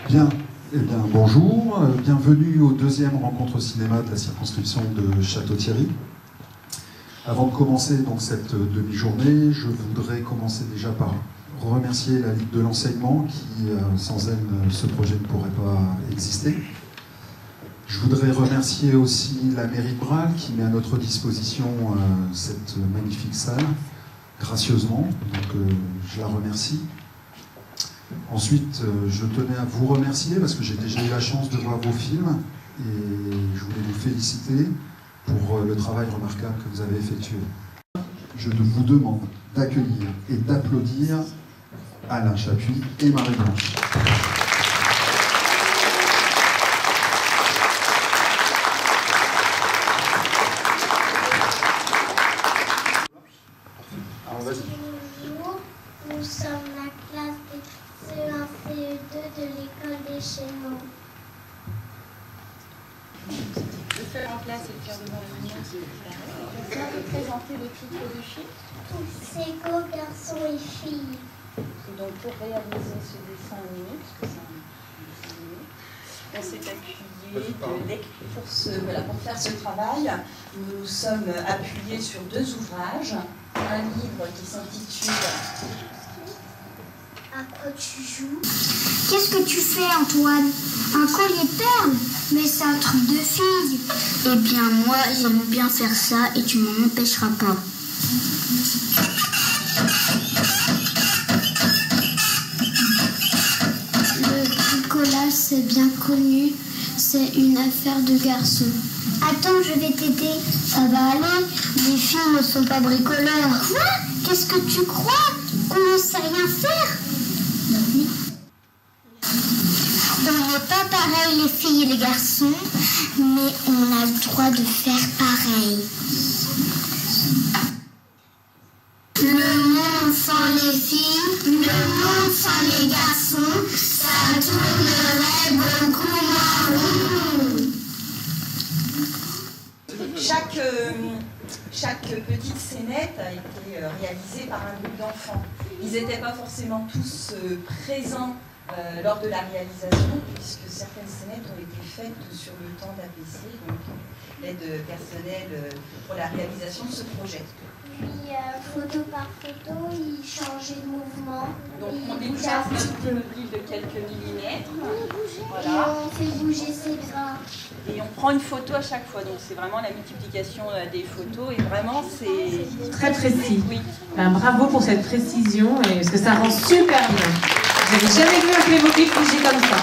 Bien, eh bien bonjour, bienvenue aux deuxième rencontre cinéma de la circonscription de Château-Thierry. Avant de commencer donc cette demi-journée, je voudrais commencer déjà par remercier la Ligue de l'enseignement qui, sans elle, ce projet ne pourrait pas exister. Je voudrais remercier aussi la mairie de Bral qui met à notre disposition cette magnifique salle, gracieusement, donc je la remercie. Ensuite, je tenais à vous remercier parce que j'ai déjà eu la chance de voir vos films et je voulais vous féliciter pour le travail remarquable que vous avez effectué. Je vous demande d'accueillir et d'applaudir Alain Chapuis et Marie Blanche. Alors vas-y. Nous sommes la classe de CE1, CE2 de l'école des Chéneaux. Le faire en classe et le faire devant la lumière, c'est bien de présenter le titre du film. Tous égaux, garçons et filles. Et donc pour réaliser ce dessin animé, parce que c'est un dessin animé, on s'est appuyé pour faire ce travail. Nous nous sommes appuyés sur deux ouvrages. Un livre qui s'intitule À quoi tu joues? Qu'est-ce que tu fais, Antoine? Un collier perle? Mais c'est un truc de fille. Eh bien, moi, j'aime bien faire ça et tu m'en empêcheras pas. Le bricolage, c'est bien connu. C'est une affaire de garçons. Attends, je vais t'aider. Ça va aller. Les filles ne sont pas bricoleurs. Quoi? Qu'est-ce que tu crois? On ne sait rien faire. On n'est pas pareil les filles et les garçons, mais on a le droit de faire pareil. Le monde sans les filles, le monde sans les garçons, ça tournerait beaucoup moins rond. Chaque petite scénette a été réalisée par un groupe d'enfants. Ils n'étaient pas forcément tous présents lors de la réalisation, puisque certaines scénettes ont été faites sur le temps d'APC, donc l'aide personnelle pour la réalisation de ce projet. Puis, photo par photo, il changeait de mouvement. Donc on il bougeait déplace un petit notre peu. mobile de quelques millimètres. Et Voilà. on fait bouger ses bras. Et on prend une photo à chaque fois, donc c'est vraiment la multiplication des photos, et vraiment c'est très précis. Oui. Ben, bravo pour cette précision, et parce que ça rend super bien. Je n'avais jamais vu un Playmobil bouger comme ça.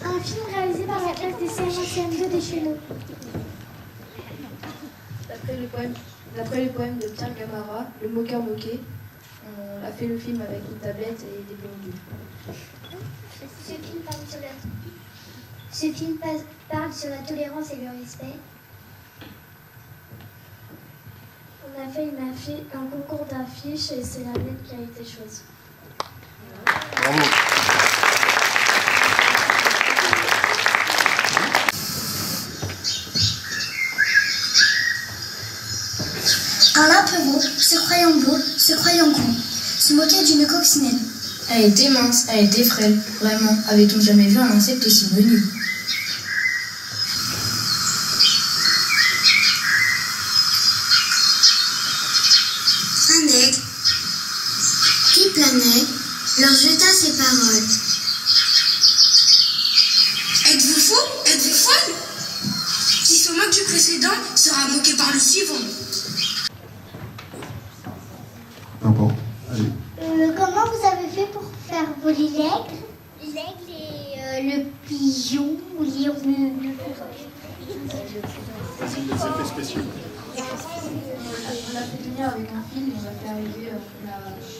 Un film réalisé par la classe des CM1-CM2 des Chéneaux. D'après le poème de Pierre Gamara, Le moqueur moqué, on a fait le film avec une tablette et des pendules. Ce film parle sur la tolérance et le respect. On a fait un concours d'affiches et c'est la lettre qui a été choisie. Bravo. Un peurot, se croyant beau, se croyant con, se moquait d'une coccinelle. Elle était mince, elle était frêle. Vraiment, avait-on jamais vu un insecte aussi menu? Un aigle, qui planait, leur jeta ces paroles. Êtes-vous fou? Êtes-vous folle? Qui se moque du précédent sera moqué par le suivant. Bon, allez. Comment vous avez fait pour faire voler l'aigle? L'aigle et le pigeon ou les Les effets spéciaux. On a fait venir avec un film, on a fait arriver, on a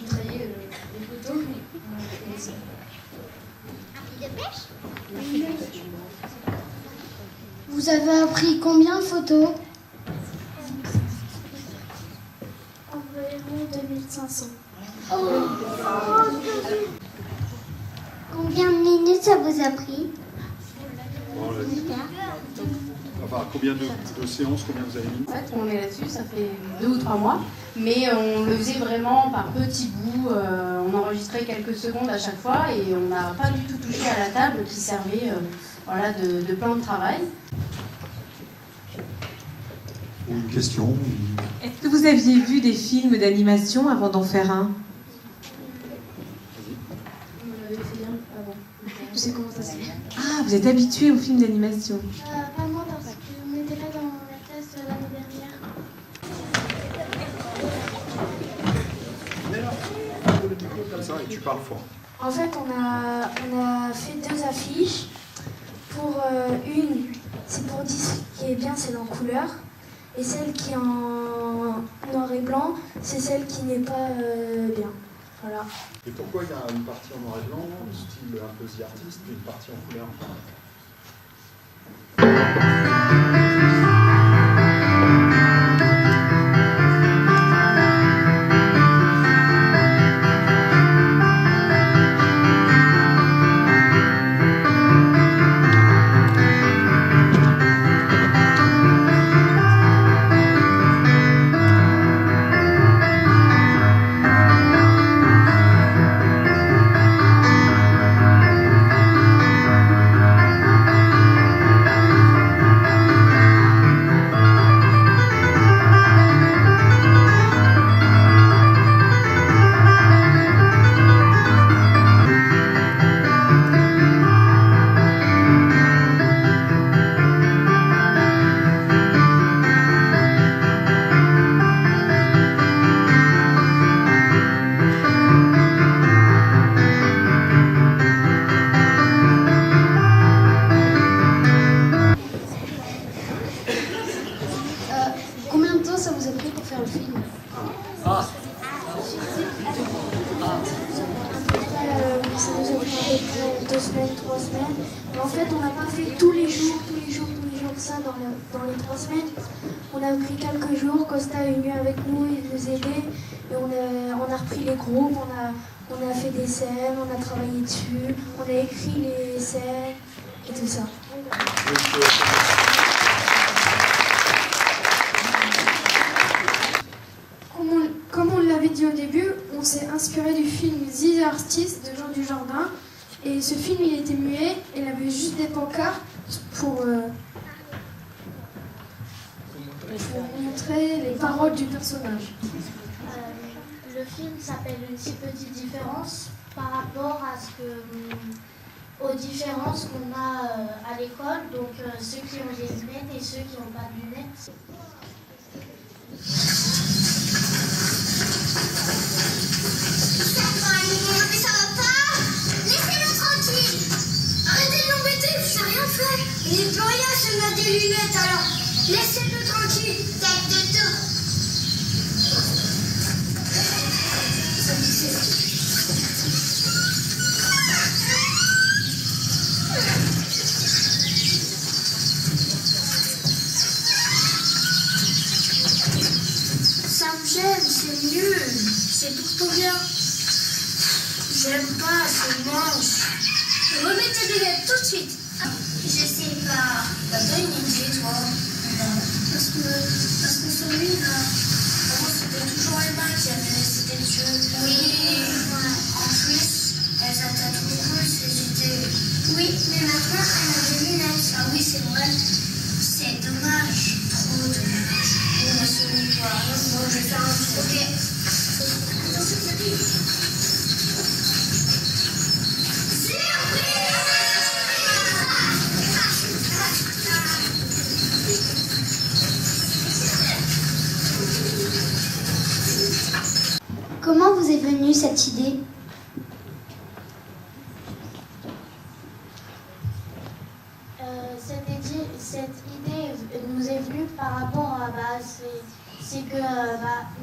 mitraillé les photos. On a fait ça. de pêche? Vous avez appris combien de photos? Environ 2500. Combien de minutes ça vous a pris? Enfin, combien de séances, combien vous avez mis? En fait, on est là-dessus, ça fait 2 ou 3 mois, mais on le faisait vraiment par petits bouts. On enregistrait quelques secondes à chaque fois et on n'a pas du tout touché à la table qui servait voilà, de plan de travail. Une question? Est-ce que vous aviez vu des films d'animation avant d'en faire un? On l'avait fait un avant. Je sais comment ça se fait. Ah, vous êtes habitué aux films d'animation? Pas moi parce qu'on était là dans la classe l'année dernière. Comme ça, et tu parles fort. En fait, on a fait 2 affiches. Pour une, c'est pour dire ce qui est bien, c'est en couleur. Et celle qui est en noir et blanc, c'est celle qui n'est pas bien. Voilà. Et pourquoi il y a une partie en noir et blanc, style un peu The Artist, et une partie en couleur? Combien de temps ça vous a pris pour faire le film? Ça nous a pris à peu près 2 semaines, 3 semaines. Mais en fait, on n'a pas fait tous les jours ça dans les 3 semaines. On a pris quelques jours, Costa est venu avec nous, il nous aidait. Et on a repris les groupes, on a fait des scènes, on a travaillé dessus, on a écrit les scènes et tout ça. Comme on l'avait dit au début, on s'est inspiré du film The Artist de Jean Dujardin. Et ce film, il était muet, il avait juste des pancartes pour montrer les paroles du personnage. Le film s'appelle Une si petite différence par rapport aux différences qu'on a à l'école, donc ceux qui ont des lunettes et ceux qui n'ont pas de lunettes. Mais ça va pas! Laissez-le tranquille! Arrêtez de l'embêter, je sais rien faire! Il n'est plus rien si on a des lunettes alors! Laissez-le tranquille! Tête de tout! Ça me gêne, c'est nul! C'est pour ton bien! J'aime pas, c'est moche. Remets tes lunettes tout de suite. Je sais pas. T'as pas une idée, toi? Non. Parce que celui-là, avant, c'était toujours Emma qui avait laissé des yeux. Oui. En plus, elle s'attaque beaucoup ses idées. Oui, mais maintenant, elle a des lunettes. Ah oui, c'est vrai. C'est dommage. Trop dommage. Bon, c'est quoi? Bon, je vais faire un truc. Ok. Attention, ça pique. Comment vous est venue cette idée? Cette idée nous est venue par rapport à c'est que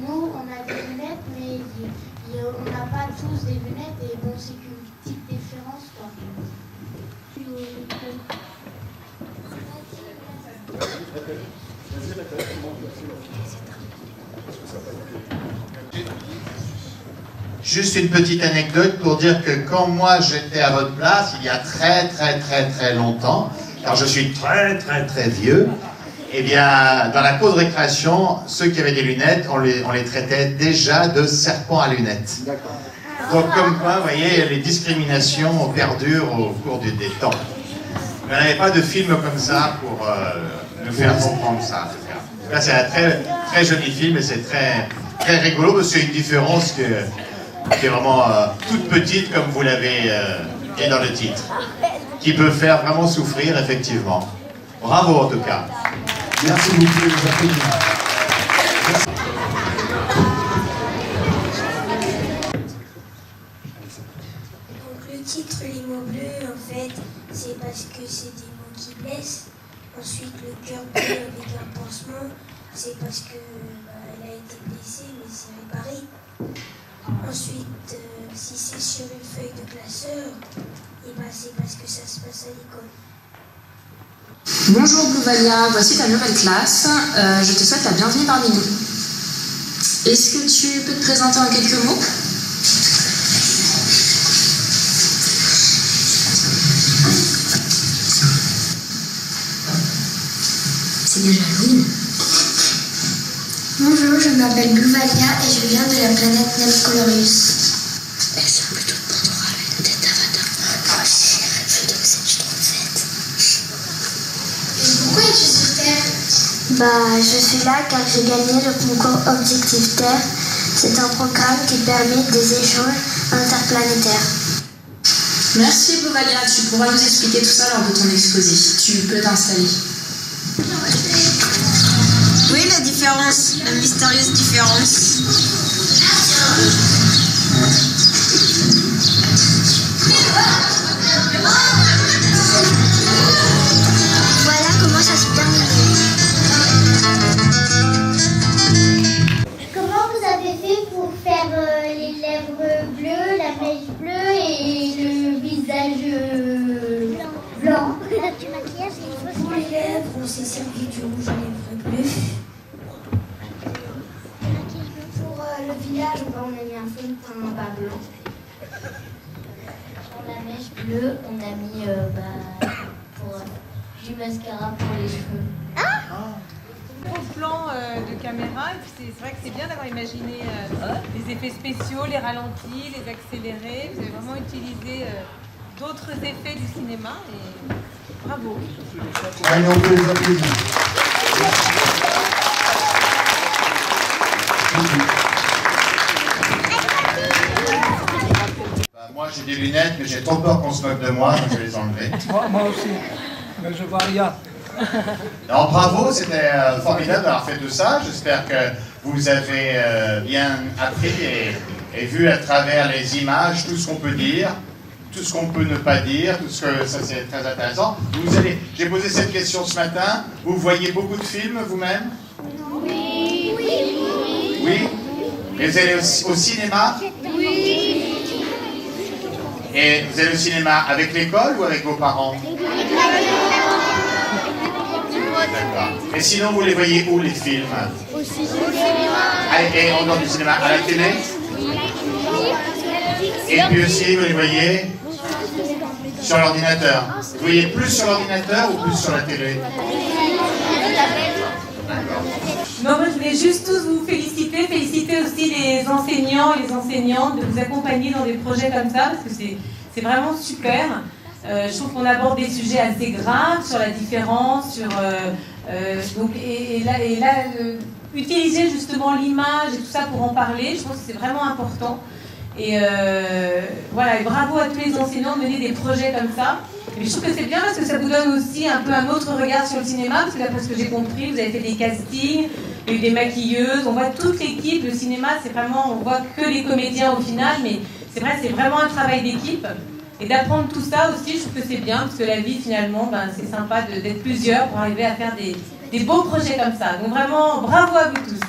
nous on a des lunettes mais on n'a pas tous des lunettes et bon c'est qu'une petite différence quoi. Juste une petite anecdote pour dire que quand moi j'étais à votre place, il y a très longtemps, car je suis très très très vieux, eh bien, dans la cour de récréation, ceux qui avaient des lunettes, on les traitait déjà de serpents à lunettes. Donc comme quoi, vous voyez, les discriminations perdurent au cours des temps. Mais on n'avait pas de film comme ça pour nous faire comprendre ça. Là, c'est un très, très joli film et c'est très, très rigolo parce qu'il y a une différence qui est vraiment toute petite, comme vous l'avez dit dans le titre, qui peut faire vraiment souffrir, effectivement. Bravo en tout cas. Merci beaucoup, les applaudissements. Donc le titre Les mots bleus, en fait, c'est parce que c'est des mots qui blessent. Ensuite, le cœur bleu avec un pansement, c'est parce que elle a été blessée, mais c'est réparé. Ensuite, si c'est sur une feuille de classeur, et ben c'est parce que ça se passe à l'école. Bonjour Blouvalia, voici ta nouvelle classe. Je te souhaite la bienvenue parmi nous. Est-ce que tu peux te présenter en quelques mots ? C'est déjà Halloween. Bonjour, je m'appelle Blouvalia et je viens de la planète Nepcolorius. Elle sert plutôt de Pandora avec une tête d'avatar. Moi aussi, je trouve que c'est trop fête. Et pourquoi es-tu sur Terre ? Je suis là car j'ai gagné le concours Objectif Terre. C'est un programme qui permet des échanges interplanétaires. Merci Blouvalia, tu pourras nous expliquer tout ça lors de ton exposé. Tu peux t'installer. Oui, la différence, la mystérieuse différence. Voilà comment ça se termine. Comment vous avez fait pour faire les lèvres bleues, la mèche bleue et le visage blanc? Pour les lèvres, on s'est servi du rouge à lèvres bleu. Pour le visage, on a mis un fond de teint blanc. Pour la mèche bleue, on a mis du mascara pour les cheveux. Au plan de caméra, et puis c'est vrai que c'est bien d'avoir imaginé les effets spéciaux, les ralentis, les accélérés. Vous avez vraiment utilisé d'autres effets du cinéma et bravo. Allez, on peut les applaudir. Moi j'ai des lunettes, mais j'ai trop peur qu'on se moque de moi, donc je vais les enlever. Moi aussi, mais je vois rien. Alors bravo, c'était formidable d'avoir fait tout ça. J'espère que vous avez bien appris et vu à travers les images tout ce qu'on peut dire, tout ce qu'on peut ne pas dire, tout ce que ça c'est très intéressant. J'ai posé cette question ce matin. Vous voyez beaucoup de films vous-même? Oui. Oui. Et vous allez au cinéma? Oui. Et vous allez au cinéma avec l'école ou avec vos parents? D'accord. Et sinon, vous les voyez où, les films? Au cinéma. Et en dehors du cinéma, à la télé? Et puis aussi, vous les voyez sur l'ordinateur. Vous voyez plus sur l'ordinateur ou plus sur la télé? Non, moi je voulais juste tous vous féliciter aussi les enseignants et les enseignantes de vous accompagner dans des projets comme ça, parce que c'est vraiment super. Je trouve qu'on aborde des sujets assez graves sur la différence, utiliser justement l'image et tout ça pour en parler, je pense que c'est vraiment important. Et voilà, et bravo à tous les enseignants de mener des projets comme ça. Et je trouve que c'est bien parce que ça vous donne aussi un peu un autre regard sur le cinéma, parce que d'après ce que j'ai compris, vous avez fait des castings, il y a eu des maquilleuses, on voit toute l'équipe. Le cinéma, c'est vraiment, on voit que les comédiens au final, mais c'est vrai, c'est vraiment un travail d'équipe. Et d'apprendre tout ça aussi, je trouve que c'est bien, parce que la vie finalement, c'est sympa d'être plusieurs pour arriver à faire des beaux projets comme ça. Donc vraiment, bravo à vous tous.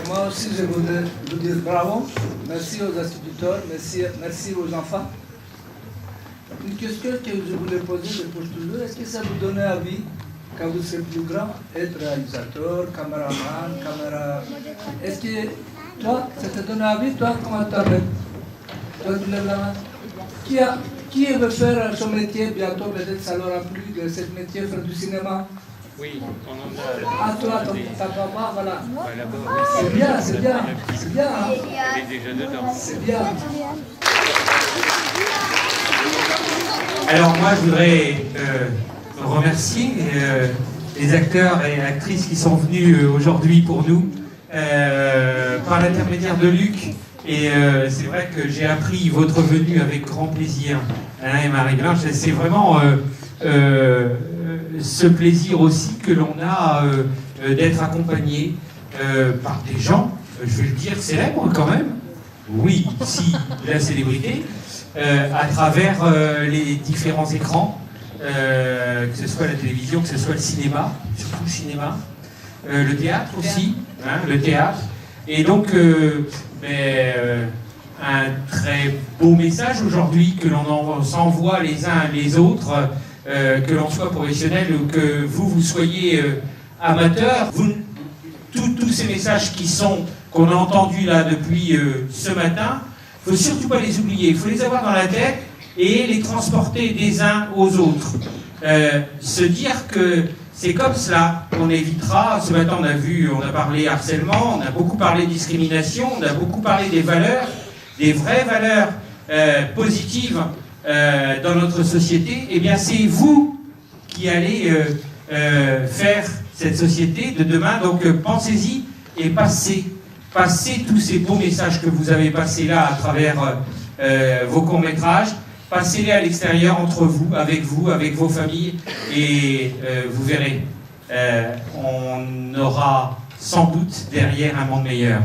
Moi aussi, je voudrais vous dire bravo. Merci aux instituteurs, merci aux enfants. Une question que je voulais poser, je pose toujours. Est-ce que ça vous donne envie, quand vous serez plus grand, être réalisateur, caméraman, Est-ce que toi, ça te donne envie, toi, comment tu appelles? Toi, tu lèves la main. Qui veut faire son métier bientôt? Peut-être ça leur a plu de ce métier, faire du cinéma. Oui, on en a. Ah, toi, ta papa, voilà. C'est bien, c'est bien. C'est bien. Hein? Elle est déjà dedans. C'est bien. Alors moi, je voudrais remercier les acteurs et actrices qui sont venus aujourd'hui pour nous, par l'intermédiaire de Luc. Et c'est vrai que j'ai appris votre venue avec grand plaisir, Alain et Marie-Blanche. C'est vraiment ce plaisir aussi que l'on a d'être accompagné par des gens, je vais le dire, célèbres quand même, oui, si, la célébrité, à travers les différents écrans, que ce soit la télévision, que ce soit le cinéma, surtout le cinéma, le théâtre aussi, hein, le théâtre. Et donc, un très beau message aujourd'hui que l'on s'envoie les uns les autres, que l'on soit professionnel ou que vous soyez amateur. Tous ces messages qu'on a entendus là depuis ce matin, il ne faut surtout pas les oublier, il faut les avoir dans la tête et les transporter des uns aux autres. Se dire que c'est comme cela qu'on évitera. Ce matin, on a parlé harcèlement, on a beaucoup parlé discrimination, on a beaucoup parlé des valeurs, des vraies valeurs positives dans notre société. Eh bien, c'est vous qui allez faire cette société de demain. Donc, pensez-y et passez tous ces beaux messages que vous avez passés là à travers vos courts-métrages. Passez-les à l'extérieur, entre vous, avec vos familles, et vous verrez, on aura sans doute derrière un monde meilleur.